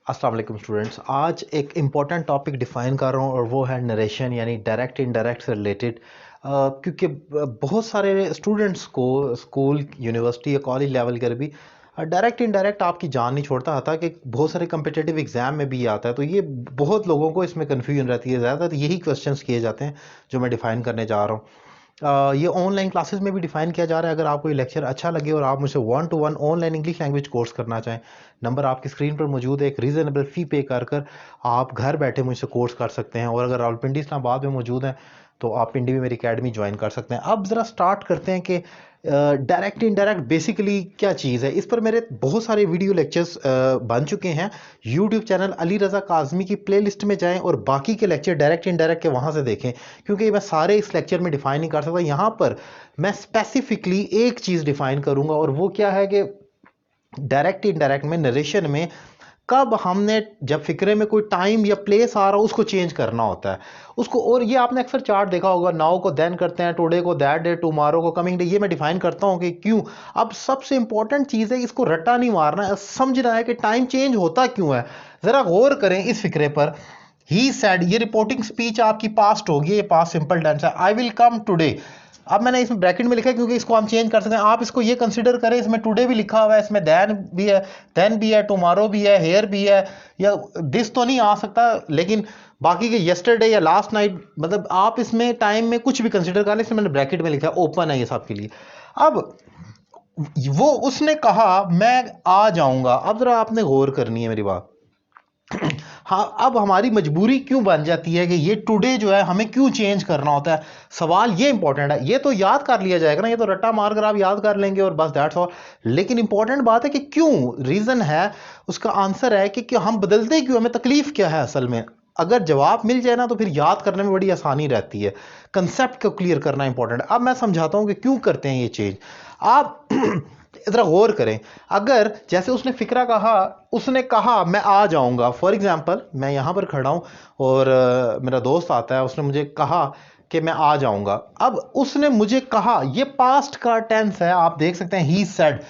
अस्सलाम वालेकुम स्टूडेंट्स। आज एक इम्पॉर्टेंट टॉपिक डिफ़ाइन कर रहा हूँ और वो है नरेशन यानी डायरेक्ट इनडायरेक्ट से रिलेटेड। क्योंकि बहुत सारे स्टूडेंट्स को स्कूल यूनिवर्सिटी या कॉलेज लेवल कर भी डायरेक्ट इनडायरेक्ट आपकी जान नहीं छोड़ता आता कि बहुत सारे कम्पिटिटिव एग्जाम में भी ये आता है। तो ये बहुत लोगों को इसमें कन्फ्यूजन रहती है। ज़्यादातर यही क्वेश्चंस किए जाते हैं जो मैं डिफ़ाइन करने जा रहा हूँ। ये ऑनलाइन क्लासेस में भी डिफाइन किया जा रहा है। अगर आपको ये लेक्चर अच्छा लगे और आप मुझसे 1-to-1 online English language course करना चाहें, नंबर आपकी स्क्रीन पर मौजूद है। एक रीज़नेबल फ़ी पे कर आप घर बैठे मुझसे कोर्स कर सकते हैं। और अगर रावलपिंडी इस्लामाबाद में मौजूद हैं तो आप पिंडी में मेरी अकेडमी ज्वाइन कर सकते हैं। अब ज़रा स्टार्ट करते हैं कि डायरेक्ट इनडायरेक्ट बेसिकली क्या चीज़ है। इस पर मेरे बहुत सारे वीडियो लेक्चर्स बन चुके हैं। यूट्यूब चैनल अली रज़ा काज़मी की प्लेलिस्ट में जाएं और बाकी के लेक्चर डायरेक्ट इनडायरेक्ट के वहाँ से देखें, क्योंकि मैं सारे इस लेक्चर में डिफाइन नहीं कर सकता। यहाँ पर मैं स्पेसिफिकली एक चीज़ डिफाइन करूँगा और वो क्या है कि डायरेक्ट इनडायरेक्ट में नरेशन में कब हमने जब फिक्रे में कोई टाइम या प्लेस आ रहा हो उसको चेंज करना होता है उसको। और ये आपने अक्सर चार्ट देखा होगा, नाउ को देन करते हैं, टुडे को दैट डे, टुमारो को कमिंग डे। ये मैं डिफाइन करता हूँ कि क्यों। अब सबसे इंपॉर्टेंट चीज़ है इसको रट्टा नहीं मारना है, समझना है कि टाइम चेंज होता क्यों है। ज़रा गौर करें इस फिक्रे पर। ही सेड, ये रिपोर्टिंग स्पीच आपकी पास्ट होगी, ये पास्ट सिंपल टेंस है। I will come today. अब मैंने इसमें ब्रैकेट में लिखा है क्योंकि इसको हम चेंज कर सकते हैं। आप इसको ये कंसिडर करें, इसमें टुडे भी लिखा हुआ है, इसमें देन भी है, टुमारो भी है, हेयर भी है, या दिस तो नहीं आ सकता, लेकिन बाकी के यस्टरडे या लास्ट नाइट, मतलब आप इसमें टाइम में कुछ भी कंसिडर कर लें। इसमें मैंने ब्रैकेट में लिखा है, ओपन है ये सब के लिए। अब वो उसने कहा मैं आ जाऊंगा। अब जरा आपने गौर करनी है मेरी बात। हाँ, अब हमारी मजबूरी क्यों बन जाती है कि ये टुडे जो है हमें क्यों चेंज करना होता है। सवाल ये इंपॉर्टेंट है। ये तो याद कर लिया जाएगा ना, ये तो रट्टा मार कर आप याद कर लेंगे और बस दैट्स ऑल। लेकिन इंपॉर्टेंट बात है कि क्यों, रीजन है, उसका आंसर है कि हम बदलते क्यों, हमें तकलीफ क्या है असल में। अगर जवाब मिल जाए ना तो फिर याद करने में बड़ी आसानी रहती है। कंसेप्ट को क्लियर करना इंपॉर्टेंट है। अब मैं समझाता हूं कि क्यों करते हैं ये चेंज। आप जरा गौर करें। अगर जैसे उसने फिक्रा कहा, उसने कहा मैं आ जाऊंगा। फॉर एग्जाम्पल मैं यहां पर खड़ा हूं और मेरा दोस्त आता है, उसने मुझे कहा कि मैं आ जाऊंगा। अब उसने मुझे कहा, ये पास्ट का टेंस है, आप देख सकते हैं ही सेड।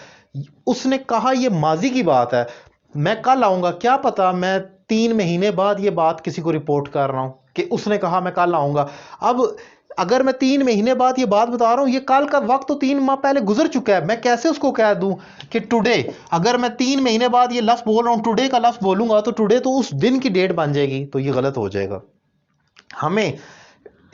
उसने कहा, ये माजी की बात है। मैं कल आऊंगा, क्या पता मैं 3 महीने बाद ये बात किसी को रिपोर्ट कर रहा हूं कि उसने कहा मैं कल आऊंगा। अब अगर मैं 3 महीने बाद ये बात बता रहा हूं, ये कल का वक्त तो 3 माह पहले गुजर चुका है। मैं कैसे उसको कह दूं कि टुडे। अगर मैं 3 महीने बाद ये लफ्ज बोल रहा हूं, टुडे का लफ्ज बोलूंगा, तो टुडे तो उस दिन की डेट बन जाएगी, तो ये गलत हो जाएगा। हमें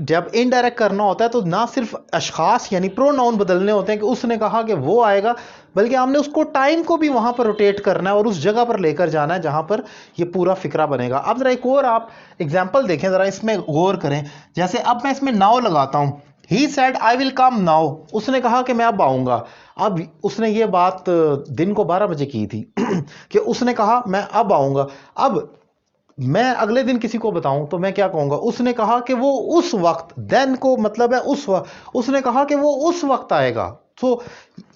जब इनडायरेक्ट करना होता है तो ना सिर्फ अशखास यानी प्रोनाउन बदलने होते हैं कि उसने कहा कि वो आएगा, बल्कि हमने उसको टाइम को भी वहां पर रोटेट करना है और उस जगह पर लेकर जाना है जहां पर ये पूरा फिक्रा बनेगा। अब जरा एक और आप एग्जाम्पल देखें, जरा इसमें गौर करें। जैसे अब मैं इसमें नाउ लगाता हूं, he said I will come now. उसने कहा कि मैं अब आऊंगा। अब उसने ये बात दिन को 12 बजे की थी कि उसने कहा मैं अब आऊंगा। अब मैं अगले दिन किसी को बताऊं तो मैं क्या कहूंगा, उसने कहा कि वो उस वक्त, देन को मतलब है उस वक्त, उसने कहा कि वो उस वक्त आएगा। तो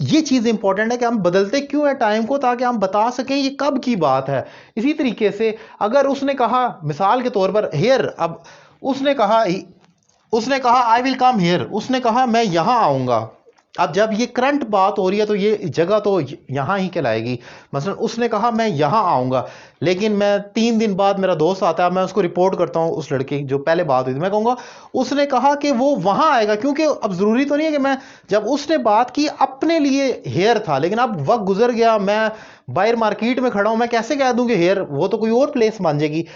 ये चीज इंपॉर्टेंट है कि हम बदलते क्यों है टाइम को, ताकि हम बता सकें ये कब की बात है। इसी तरीके से अगर उसने कहा मिसाल के तौर पर हेयर, अब उसने कहा आई विल कम हेयर, उसने कहा मैं यहां आऊंगा। अब जब ये करंट बात हो रही है तो ये जगह तो यहां ही कहलाएगी। मसलन उसने कहा मैं यहां आऊंगा, लेकिन मैं 3 दिन बाद मेरा दोस्त आता है, मैं उसको रिपोर्ट करता हूं, उस लड़की जो पहले बात हुई थी, मैं कहूंगा उसने कहा कि वो वहां आएगा। क्योंकि अब जरूरी तो नहीं है कि मैं, जब उसने बात की अपने लिए हेयर था, लेकिन अब वक्त गुजर गया, मैं बाहर मार्केट में खड़ा हूं, मैं कैसे कह दूं कि हेयर, वो तो कोई और प्लेस मान जाएगी।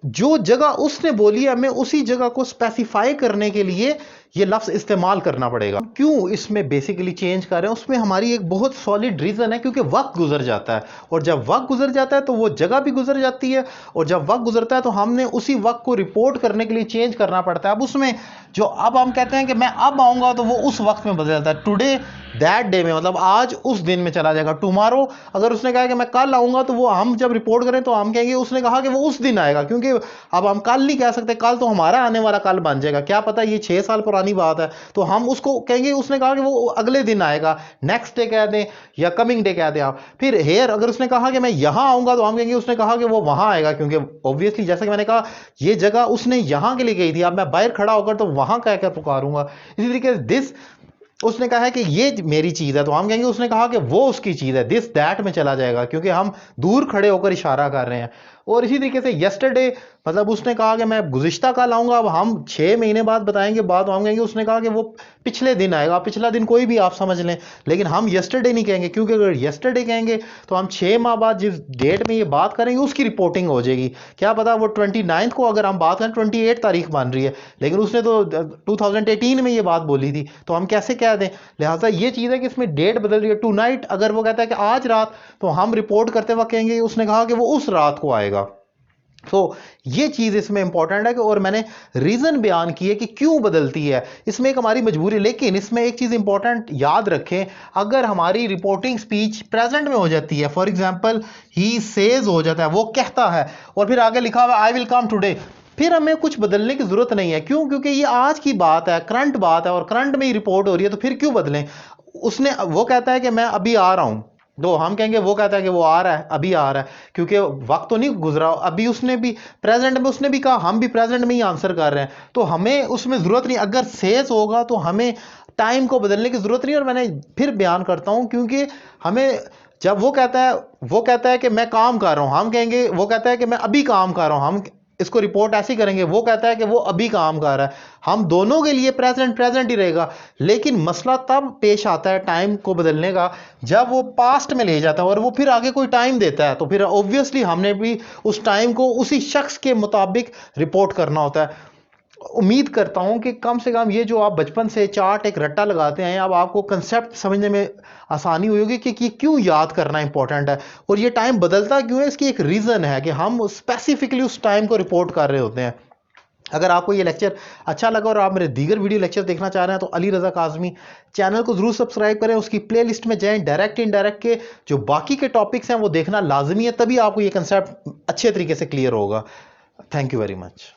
जो जगह उसने बोली है, हमें उसी जगह को स्पेसिफाई करने के लिए ये लफ्ज इस्तेमाल करना पड़ेगा। क्यों इसमें बेसिकली चेंज कर रहे हैं, उसमें हमारी एक बहुत सॉलिड रीजन है, क्योंकि वक्त गुजर जाता है। और जब वक्त गुजर जाता है तो वो जगह भी गुजर जाती है, और जब वक्त गुजरता है तो हमने उसी वक्त को रिपोर्ट करने के लिए चेंज करना पड़ता है। अब उसमें जो अब हम कहते हैं कि मैं अब आऊंगा, तो वो उस वक्त में बदल जाता है। टुडे दैट डे में मतलब आज उस दिन में चला जाएगा। टुमारो, अगर उसने कहा कि मैं कल आऊंगा, तो वो हम जब रिपोर्ट करें तो हम कहेंगे उसने कहा कि वो उस दिन आएगा, क्योंकि अब हम कल नहीं कह सकते, कल तो हमारा आने वाला कल बन जाएगा। क्या पता ये 6 साल पुरानी बात है, तो हम उसको कहेंगे उसने कहा कि वो अगले दिन आएगा, नेक्स्ट डे कह दें या कमिंग डे कह दें आप। फिर हेयर, अगर उसने कहा कि मैं यहां आऊंगा, तो हम कहेंगे उसने कहा कि वो वहां आएगा, क्योंकि ऑब्वियसली जैसे कि मैंने कहा ये जगह उसने यहां के लिए गई थी, अब मैं बाहर खड़ा होकर तो वहां कहकर पुकारूंगा। इसी तरीके से दिस, उसने कहा है कि ये मेरी चीज़ है, तो हम कहेंगे उसने कहा कि वो उसकी चीज़ है, दिस दैट में चला जाएगा, क्योंकि हम दूर खड़े होकर इशारा कर रहे हैं। और इसी तरीके से यस्टरडे, मतलब उसने कहा कि मैं गुज़िश्ता कल आऊँगा, अब हम 6 महीने बाद बताएंगे बात, हम कहेंगे उसने कहा कि वो पिछले दिन आएगा। पिछला दिन कोई भी आप समझ लें, लेकिन हम यस्टरडे नहीं कहेंगे, क्योंकि अगर यस्टरडे कहेंगे तो हम 6 माह बाद जिस डेट में ये बात करेंगे उसकी रिपोर्टिंग हो जाएगी। क्या पता वो 29 को अगर हम बात करें, 28 तारीख बन रही है, लेकिन उसने तो 2018 में ये बात बोली थी, तो हम कैसे कह दें। लिहाजा ये चीज़ है कि इसमें डेट बदल रही है। टू नाइट अगर वो कहता है कि आज रात, तो हम रिपोर्ट करते वक्त कहेंगे उसने कहा कि वो उस रात को आएगा। तो ये चीज़ इसमें इंपॉर्टेंट है कि, और मैंने रीज़न बयान की है कि क्यों बदलती है, इसमें एक हमारी मजबूरी। लेकिन इसमें एक चीज़ इंपॉर्टेंट याद रखें, अगर हमारी रिपोर्टिंग स्पीच प्रेजेंट में हो जाती है, फॉर एग्जांपल ही सेज हो जाता है, वो कहता है, और फिर आगे लिखा हुआ आई विल कम टुडे, फिर हमें कुछ बदलने की ज़रूरत नहीं है। क्यों? क्योंकि ये आज की बात है, करंट बात है, और करंट में ही रिपोर्ट हो रही है, तो फिर क्यों बदलें। उसने, वो कहता है कि मैं अभी आ रहा हूँ, तो हम कहेंगे वो कहता है कि वो आ रहा है, अभी आ रहा है, क्योंकि वक्त तो नहीं गुजरा अभी। उसने भी प्रेजेंट में उसने भी कहा, हम भी प्रेजेंट में ही आंसर कर रहे हैं, तो हमें उसमें ज़रूरत नहीं। अगर सेज होगा तो हमें टाइम को बदलने की ज़रूरत नहीं। और मैंने फिर बयान करता हूँ, क्योंकि हमें, जब वो कहता है कि मैं काम कर रहा हूँ, हम कहेंगे, वो कहता है कि मैं अभी काम कर रहा हूँ, हम इसको रिपोर्ट ऐसी करेंगे, वो कहता है कि वो अभी काम कर रहा है, हम दोनों के लिए प्रेजेंट प्रेजेंट ही रहेगा। लेकिन मसला तब पेश आता है टाइम को बदलने का, जब वो पास्ट में ले जाता है और वो फिर आगे कोई टाइम देता है, तो फिर ऑब्वियसली हमने भी उस टाइम को उसी शख्स के मुताबिक रिपोर्ट करना होता है। उम्मीद करता हूं कि कम से कम ये जो आप बचपन से चार्ट एक रट्टा लगाते हैं, अब आपको कंसेप्ट समझने में आसानी हुई होगी कि क्यों याद करना इंपॉर्टेंट है, और ये टाइम बदलता क्यों है। इसकी एक रीज़न है कि हम स्पेसिफिकली उस टाइम को रिपोर्ट कर रहे होते हैं। अगर आपको ये लेक्चर अच्छा लगा और आप मेरे दीगर वीडियो लेक्चर देखना चाह रहे हैं, तो अली रज़ा काज़मी चैनल को ज़रूर सब्सक्राइब करें, उसकी प्लेलिस्ट में जाएं, डायरेक्ट इनडायरेक्ट के जो बाकी के टॉपिक्स हैं वो देखना लाजमी है, तभी आपको ये कंसेप्ट अच्छे तरीके से क्लियर होगा। Thank you very much.